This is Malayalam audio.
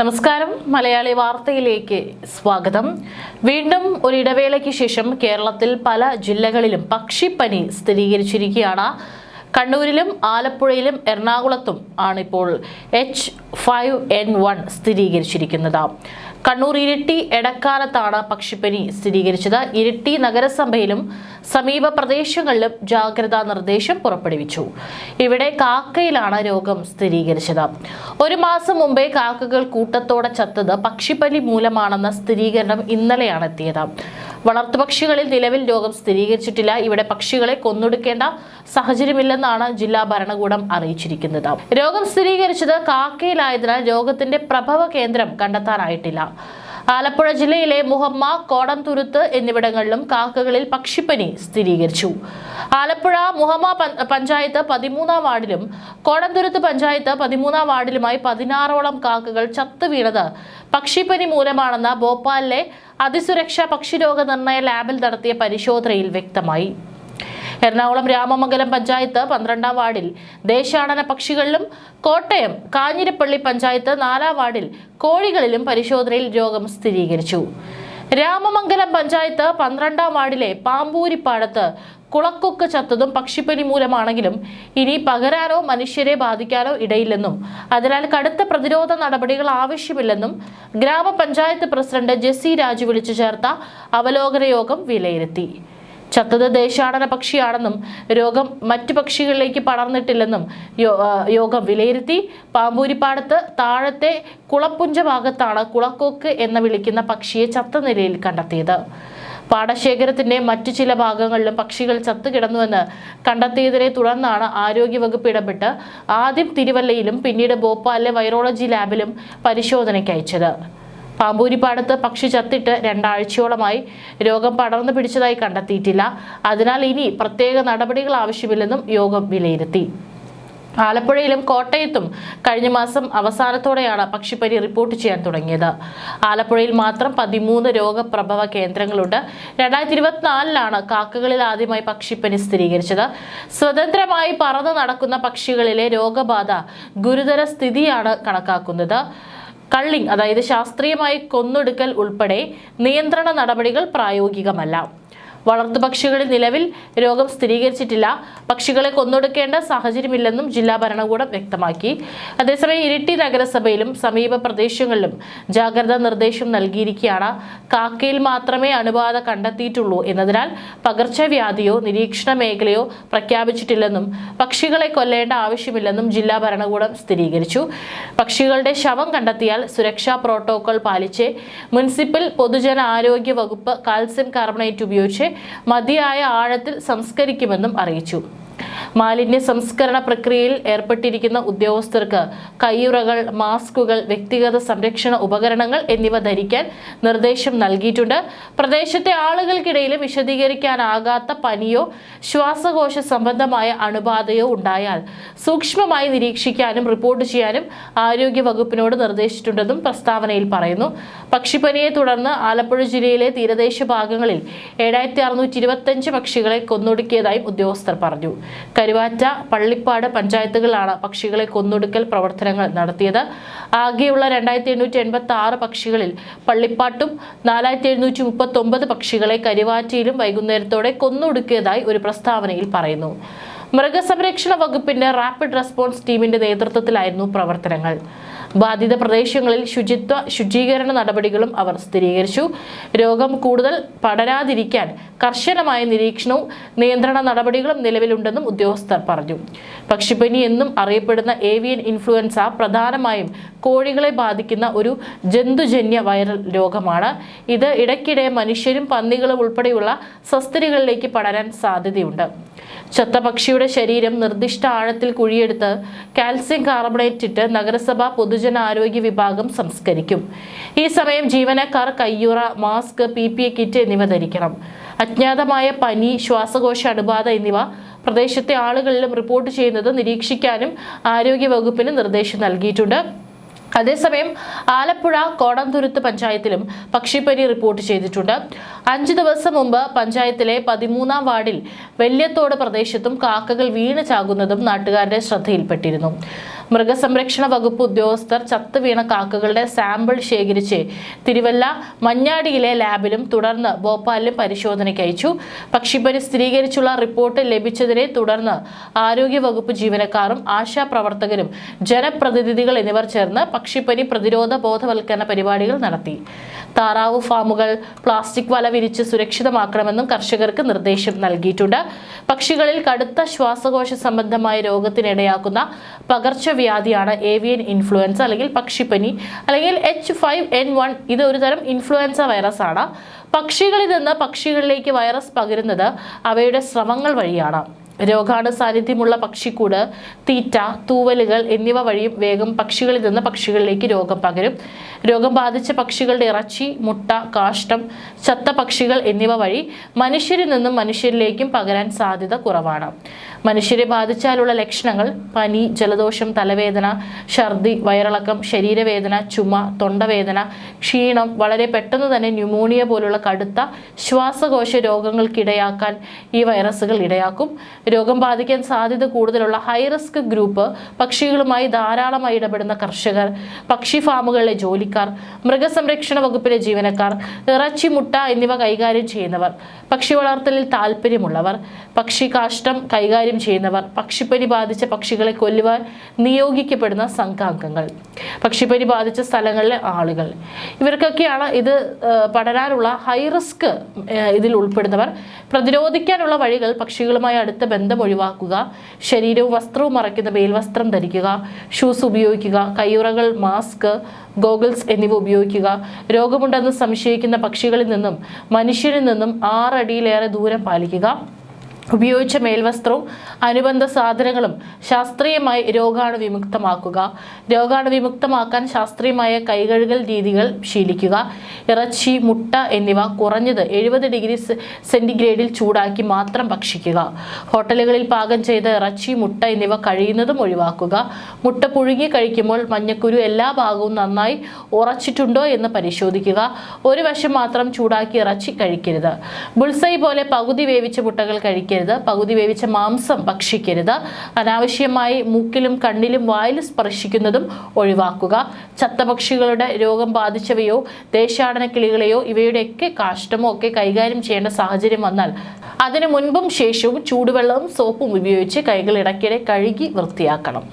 നമസ്കാരം, മലയാളി വാർത്തയിലേക്ക് സ്വാഗതം. വീണ്ടും ഒരു ഇടവേളയ്ക്ക് ശേഷം കേരളത്തിൽ പല ജില്ലകളിലും പക്ഷിപ്പനി സ്ഥിരീകരിച്ചിരിക്കുകയാണ്. കണ്ണൂരിലും ആലപ്പുഴയിലും എറണാകുളത്തും ആണിപ്പോൾ H5N1 സ്ഥിരീകരിച്ചിരിക്കുന്നത്. കണ്ണൂർ ഇരിട്ടി എടക്കാലത്താണ് പക്ഷിപ്പനി സ്ഥിരീകരിച്ചത്. ഇരിട്ടി നഗരസഭയിലും സമീപ പ്രദേശങ്ങളിലും ജാഗ്രതാ നിർദ്ദേശം പുറപ്പെടുവിച്ചു. ഇവിടെ കാക്കയിലാണ് രോഗം സ്ഥിരീകരിച്ചത്. ഒരു മാസം മുമ്പേ കാക്കകൾ കൂട്ടത്തോടെ ചത്തത് പക്ഷിപ്പനി മൂലമാണെന്ന സ്ഥിരീകരണം ഇന്നലെയാണ് എത്തിയത്. വളർത്തുപക്ഷികളിൽ നിലവിൽ രോഗം സ്ഥിരീകരിച്ചിട്ടില്ല. ഇവിടെ പക്ഷികളെ കൊന്നൊടുക്കേണ്ട സാഹചര്യമില്ലെന്നാണ് ജില്ലാ ഭരണകൂടം അറിയിച്ചിരിക്കുന്നത്. രോഗം സ്ഥിരീകരിച്ചത് കാക്കയിലായതിനാൽ രോഗത്തിന്റെ പ്രഭവ കേന്ദ്രം കണ്ടെത്താനായിട്ടില്ല. ആലപ്പുഴ ജില്ലയിലെ മുഹമ്മ, കോടംതുരുത്ത് എന്നിവിടങ്ങളിലും കാക്കകളിൽ പക്ഷിപ്പനി സ്ഥിരീകരിച്ചു. ആലപ്പുഴ മുഹമ്മ പഞ്ചായത്ത് 13-ാം വാർഡിലും കോടംതുരുത്ത് പഞ്ചായത്ത് 13-ാം വാർഡിലുമായി 16ഓളം കാക്കകൾ ചത്തുവീണത് പക്ഷിപ്പനി മൂലമാണെന്ന് ഭോപ്പാലിലെ അതിസുരക്ഷാ പക്ഷിരോഗ നിർണയ ലാബിൽ നടത്തിയ പരിശോധനയിൽ വ്യക്തമായി. എറണാകുളം രാമമംഗലം പഞ്ചായത്ത് 12-ാം വാർഡിൽ ദേശാടന പക്ഷികളിലും കോട്ടയം കാഞ്ഞിരപ്പള്ളി പഞ്ചായത്ത് 4-ാം വാർഡിൽ കോഴികളിലും പരിശോധനയിൽ രോഗം സ്ഥിരീകരിച്ചു. രാമമംഗലം പഞ്ചായത്ത് 12-ാം വാർഡിലെ പാമ്പൂരിപ്പാടത്ത് കുളക്കൊക്ക് ചത്തതും പക്ഷിപ്പനി മൂലമാണെങ്കിലും ഇനി പകരാനോ മനുഷ്യരെ ബാധിക്കാനോ ഇടയില്ലെന്നും അതിനാൽ കടുത്ത പ്രതിരോധ നടപടികൾ ആവശ്യമില്ലെന്നും ഗ്രാമപഞ്ചായത്ത് പ്രസിഡന്റ് ജെസി രാജു വിളിച്ചു ചേർത്ത അവലോകന യോഗം വിലയിരുത്തി. ചത്തത് ദേശാടന പക്ഷിയാണെന്നും രോഗം മറ്റു പക്ഷികളിലേക്ക് പടർന്നിട്ടില്ലെന്നും യോഗം വിലയിരുത്തി. പാമ്പൂരിപ്പാടത്ത് താഴത്തെ കുളപ്പുഞ്ച ഭാഗത്താണ് കുളക്കൊക്ക് എന്ന് വിളിക്കുന്ന പക്ഷിയെ ചത്ത നിലയിൽ കണ്ടെത്തിയത്. പാടശേഖരത്തിന്റെ മറ്റു ചില ഭാഗങ്ങളിലും പക്ഷികൾ ചത്തുകിടന്നുവെന്ന് കണ്ടെത്തിയതിനെ തുടർന്നാണ് ആരോഗ്യവകുപ്പ് ഇടപെട്ട് ആദ്യം തിരുവല്ലയിലും പിന്നീട് ഭോപ്പാലിലെ വൈറോളജി ലാബിലും പരിശോധനയ്ക്ക് അയച്ചത്. പാമ്പൂരിപ്പാടത്ത് പക്ഷി ചത്തിട്ട് 2 ആഴ്ചയോളമായി. രോഗം പടർന്നു പിടിച്ചതായി കണ്ടെത്തിയിട്ടില്ല. അതിനാൽ ഇനി പ്രത്യേക നടപടികൾ ആവശ്യമില്ലെന്നും യോഗം വിലയിരുത്തി. ആലപ്പുഴയിലും കോട്ടയത്തും കഴിഞ്ഞ മാസം അവസാനത്തോടെയാണ് പക്ഷിപ്പനി റിപ്പോർട്ട് ചെയ്യാൻ തുടങ്ങിയത്. ആലപ്പുഴയിൽ മാത്രം 13 രോഗപ്രഭവ കേന്ദ്രങ്ങളുണ്ട്. 2024-ലാണ് കാക്കകളിൽ ആദ്യമായി പക്ഷിപ്പനി സ്ഥിരീകരിച്ചത്. സ്വതന്ത്രമായി പറന്നു നടക്കുന്ന പക്ഷികളിലെ രോഗബാധ ഗുരുതര സ്ഥിതിയാണ് കണക്കാക്കുന്നത്. കള്ളിങ്, അതായത് ശാസ്ത്രീയമായി കൊന്നൊടുക്കൽ ഉൾപ്പെടെ നിയന്ത്രണ നടപടികൾ പ്രായോഗികമല്ല. വളർത്തുപക്ഷികളിൽ നിലവിൽ രോഗം സ്ഥിരീകരിച്ചിട്ടില്ല. പക്ഷികളെ കൊന്നൊടുക്കേണ്ട സാഹചര്യമില്ലെന്നും ജില്ലാ ഭരണകൂടം വ്യക്തമാക്കി. അതേസമയം ഇരിട്ടി നഗരസഭയിലും സമീപ പ്രദേശങ്ങളിലും ജാഗ്രതാ നിർദ്ദേശം നൽകിയിരിക്കുകയാണ്. കാക്കയിൽ മാത്രമേ അണുബാധ കണ്ടെത്തിയിട്ടുള്ളൂ എന്നതിനാൽ പകർച്ചവ്യാധിയോ നിരീക്ഷണ മേഖലയോ പ്രഖ്യാപിച്ചിട്ടില്ലെന്നും പക്ഷികളെ കൊല്ലേണ്ട ആവശ്യമില്ലെന്നും ജില്ലാ ഭരണകൂടം സ്ഥിരീകരിച്ചു. പക്ഷികളുടെ ശവം കണ്ടെത്തിയാൽ സുരക്ഷാ പ്രോട്ടോകോൾ പാലിച്ച് മുനിസിപ്പൽ പൊതുജനാരോഗ്യ വകുപ്പ് കാൽസ്യം കാർബണേറ്റ് ഉപയോഗിച്ച് മതിയായ ആഴത്തിൽ സംസ്കരിക്കുമെന്നും അറിയിച്ചു. മാലിന്യ സംസ്കരണ പ്രക്രിയയിൽ ഏർപ്പെട്ടിരിക്കുന്ന ഉദ്യോഗസ്ഥർക്ക് കയ്യുറകൾ, മാസ്കുകൾ, വ്യക്തിഗത സംരക്ഷണ ഉപകരണങ്ങൾ എന്നിവ ധരിക്കാൻ നിർദ്ദേശം നൽകിയിട്ടുണ്ട്. പ്രദേശത്തെ ആളുകൾക്കിടയിൽ വിശദീകരിക്കാനാകാത്ത പനിയോ ശ്വാസകോശ സംബന്ധമായ അണുബാധയോ ഉണ്ടായാൽ സൂക്ഷ്മമായി നിരീക്ഷിക്കാനും റിപ്പോർട്ട് ചെയ്യാനും ആരോഗ്യ വകുപ്പിനോട് നിർദ്ദേശിച്ചിട്ടുണ്ടെന്നും പ്രസ്താവനയിൽ പറയുന്നു. പക്ഷിപ്പനിയെ തുടർന്ന് ആലപ്പുഴ ജില്ലയിലെ തീരദേശ ഭാഗങ്ങളിൽ 7625 പക്ഷികളെ കൊന്നൊടുക്കിയതായും ഉദ്യോഗസ്ഥർ പറഞ്ഞു. കരുവാറ്റ, പള്ളിപ്പാട് പഞ്ചായത്തുകളിലാണ് പക്ഷികളെ കൊന്നൊടുക്കൽ പ്രവർത്തനങ്ങൾ നടത്തിയത്. ആകെയുള്ള 2886 പക്ഷികളിൽ പള്ളിപ്പാട്ടും 4739 പക്ഷികളെ കരുവാറ്റയിലും വൈകുന്നേരത്തോടെ കൊന്നൊടുക്കിയതായി ഒരു പ്രസ്താവനയിൽ പറയുന്നു. മൃഗസംരക്ഷണ വകുപ്പിന്റെ റാപ്പിഡ് റെസ്പോൺസ് ടീമിന്റെ നേതൃത്വത്തിലായിരുന്നു പ്രവർത്തനങ്ങൾ. ബാധിത പ്രദേശങ്ങളിൽ ശുചീകരണ നടപടികളും അവർ സ്ഥിരീകരിച്ചു. രോഗം കൂടുതൽ പടരാതിരിക്കാൻ കർശനമായ നിരീക്ഷണവും നിയന്ത്രണ നടപടികളും നിലവിലുണ്ടെന്നും ഉദ്യോഗസ്ഥർ പറഞ്ഞു. പക്ഷിപ്പനി എന്നും അറിയപ്പെടുന്ന ഏവിയൻ ഇൻഫ്ലുവൻസ പ്രധാനമായും കോഴികളെ ബാധിക്കുന്ന ഒരു ജന്തുജന്യ വൈറൽ രോഗമാണ്. ഇത് ഇടയ്ക്കിടെ മനുഷ്യരും പന്നികളും ഉൾപ്പെടെയുള്ള സസ്തനികളിലേക്ക് പടരാൻ സാധ്യതയുണ്ട്. ചത്ത പക്ഷിയുടെ ശരീരം നിർദ്ദിഷ്ട ആഴത്തിൽ കുഴിയെടുത്ത് കാൽസ്യം കാർബണേറ്റ് ഇട്ട് നഗരസഭ പൊതുജനാരോഗ്യ വിഭാഗം സംസ്കരിക്കും. ഈ സമയം ജീവനക്കാർ കയ്യുറ, മാസ്ക്, PPE കിറ്റ് എന്നിവ ധരിക്കണം. അജ്ഞാതമായ പനി, ശ്വാസകോശ അണുബാധ എന്നിവ പ്രദേശത്തെ ആളുകളിലും റിപ്പോർട്ട് ചെയ്യുന്നത് നിരീക്ഷിക്കാനും ആരോഗ്യ വകുപ്പിന് നിർദ്ദേശം നൽകിയിട്ടുണ്ട്. അതേസമയം ആലപ്പുഴ കോടംതുരുത്ത് പഞ്ചായത്തിലും പക്ഷിപ്പനി റിപ്പോർട്ട് ചെയ്തിട്ടുണ്ട്. 5 ദിവസം മുമ്പ് പഞ്ചായത്തിലെ 13-ാം വാർഡിൽ വെല്യത്തോട് പ്രദേശത്തും കാക്കകൾ വീണ് ചാകുന്നതും നാട്ടുകാരുടെ ശ്രദ്ധയിൽപ്പെട്ടിരുന്നു. മൃഗസംരക്ഷണ വകുപ്പ് ഉദ്യോഗസ്ഥർ ചത്തുവീണ കാക്കകളുടെ സാമ്പിൾ ശേഖരിച്ച് തിരുവല്ല മഞ്ഞാടിയിലെ ലാബിലും തുടർന്ന് ഭോപ്പാലിലും പരിശോധനയ്ക്ക് അയച്ചു. പക്ഷിപ്പനി സ്ഥിരീകരിച്ചുള്ള റിപ്പോർട്ട് ലഭിച്ചതിനെ തുടർന്ന് ആരോഗ്യവകുപ്പ് ജീവനക്കാരും ആശാപ്രവർത്തകരും ജനപ്രതിനിധികൾ എന്നിവർ ചേർന്ന് പക്ഷിപ്പനി പ്രതിരോധ ബോധവൽക്കരണ പരിപാടികൾ നടത്തി. താറാവ് ഫാമുകൾ പ്ലാസ്റ്റിക് വല വിരിച്ച് സുരക്ഷിതമാക്കണമെന്നും കർഷകർക്ക് നിർദ്ദേശം നൽകിയിട്ടുണ്ട്. പക്ഷികളിൽ കടുത്ത ശ്വാസകോശ സംബന്ധമായ രോഗത്തിനിടയാക്കുന്ന പകർച്ചവ്യാധിയാണ് ഏവിയൻ ഇൻഫ്ലുവൻസ അല്ലെങ്കിൽ പക്ഷിപ്പനി അല്ലെങ്കിൽ H5N1. ഇത് ഒരു തരം ഇൻഫ്ലുവൻസ വൈറസ് ആണ്. പക്ഷികളിൽ നിന്ന് പക്ഷികളിലേക്ക് വൈറസ് പകരുന്നത് അവയുടെ സ്രവങ്ങൾ വഴിയാണ്. രോഗാണു സാന്നിധ്യമുള്ള പക്ഷിക്കൂട്, തീറ്റ, തൂവലുകൾ എന്നിവ വഴിയും വേഗം പക്ഷികളിൽ നിന്ന് പക്ഷികളിലേക്ക് രോഗം പകരും. രോഗം ബാധിച്ച പക്ഷികളുടെ ഇറച്ചി, മുട്ട, കാഷ്ടം, ചത്ത പക്ഷികൾ എന്നിവ വഴി മനുഷ്യരിൽ നിന്നും മനുഷ്യരിലേക്കും പകരാൻ സാധ്യത കുറവാണ്. മനുഷ്യരെ ബാധിച്ചാലുള്ള ലക്ഷണങ്ങൾ പനി, ജലദോഷം, തലവേദന, ഛർദി, വയറിളക്കം, ശരീരവേദന, ചുമ, തൊണ്ടവേദന, ക്ഷീണം, വളരെ പെട്ടെന്ന് തന്നെ ന്യൂമോണിയ പോലുള്ള കടുത്ത ശ്വാസകോശ രോഗങ്ങൾക്കിടയാക്കാൻ ഈ വൈറസുകൾ ഇടയാക്കും. രോഗം ബാധിക്കാൻ സാധ്യത കൂടുതലുള്ള ഹൈ റിസ്ക് ഗ്രൂപ്പ് പക്ഷികളുമായി ധാരാളമായി ഇടപെടുന്ന കർഷകർ, പക്ഷി ഫാമുകളിലെ ജോലിക്കാർ, മൃഗസംരക്ഷണ വകുപ്പിലെ ജീവനക്കാർ, ഇറച്ചി, മുട്ട എന്നിവ കൈകാര്യം ചെയ്യുന്നവർ, പക്ഷി വളർത്തലിൽ താല്പര്യമുള്ളവർ, പക്ഷി കാഷ്ടം കൈകാര്യം ചെയ്യുന്നവർ, പക്ഷിപ്പനി ബാധിച്ച പക്ഷികളെ കൊല്ലുവാൻ നിയോഗിക്കപ്പെടുന്ന സംഘാംഗങ്ങൾ, പക്ഷിപ്പനി ബാധിച്ച സ്ഥലങ്ങളിലെ ആളുകൾ, ഇവർക്കൊക്കെയാണ് ഇത് പടരാനുള്ള ഹൈ റിസ്ക്. ഇതിൽ ഉൾപ്പെടുന്നവർ. പ്രതിരോധിക്കാനുള്ള വഴികൾ: പക്ഷികളുമായി അടുത്ത ബന്ധം ഒഴിവാക്കുക, ശരീരവും വസ്ത്രവും മറയ്ക്കുന്ന മേൽവസ്ത്രം ധരിക്കുക, ഷൂസ് ഉപയോഗിക്കുക, കയ്യുറകൾ, മാസ്ക്, ഗോഗിൾസ് എന്നിവ ഉപയോഗിക്കുക. രോഗമുണ്ടെന്ന് സംശയിക്കുന്ന പക്ഷികളിൽ നിന്നും മനുഷ്യരിൽ നിന്നും 6 അടിയിലേറെ ദൂരം പാലിക്കുക. ഉപയോഗിച്ച മേൽവസ്ത്രവും അനുബന്ധ സാധനങ്ങളും ശാസ്ത്രീയമായി രോഗാണു വിമുക്തമാക്കുക. രോഗാണു വിമുക്തമാക്കാൻ ശാസ്ത്രീയമായ കൈകഴുകൽ രീതികൾ ശീലിക്കുക. ഇറച്ചി, മുട്ട എന്നിവ കുറഞ്ഞത് 70 ഡിഗ്രി സെന്റിഗ്രേഡിൽ ചൂടാക്കി മാത്രം ഭക്ഷിക്കുക. ഹോട്ടലുകളിൽ പാകം ചെയ്ത ഇറച്ചി, മുട്ട എന്നിവ കഴിയുന്നതും ഒഴിവാക്കുക. മുട്ട പുഴുങ്ങി കഴിക്കുമ്പോൾ മഞ്ഞക്കുരു എല്ലാ ഭാഗവും നന്നായി ഉറച്ചിട്ടുണ്ടോ എന്ന് പരിശോധിക്കുക. ഒരു വശം മാത്രം ചൂടാക്കി ഇറച്ചി കഴിക്കരുത്. ബുൾസൈ പോലെ പകുതി വേവിച്ച മുട്ടകൾ കഴിക്കരുത്. പകുതി വേവിച്ച മാംസം ഭക്ഷിക്കരുത്. അനാവശ്യമായി മൂക്കിലും കണ്ണിലും വായിലും സ്പർശിക്കുന്നതും ഒഴിവാക്കുക. ചത്ത പക്ഷികളുടെ രോഗം ബാധിച്ചവയോ ദേശാടന കിളികളെയോ ഇവയുടെയൊക്കെ കാഷ്ടമോ ഒക്കെ കൈകാര്യം ചെയ്യേണ്ട സാഹചര്യം വന്നാൽ അതിനു മുൻപും ശേഷവും ചൂടുവെള്ളവും സോപ്പും ഉപയോഗിച്ച് കൈകൾ ഇടയ്ക്കിടെ കഴുകി വൃത്തിയാക്കണം.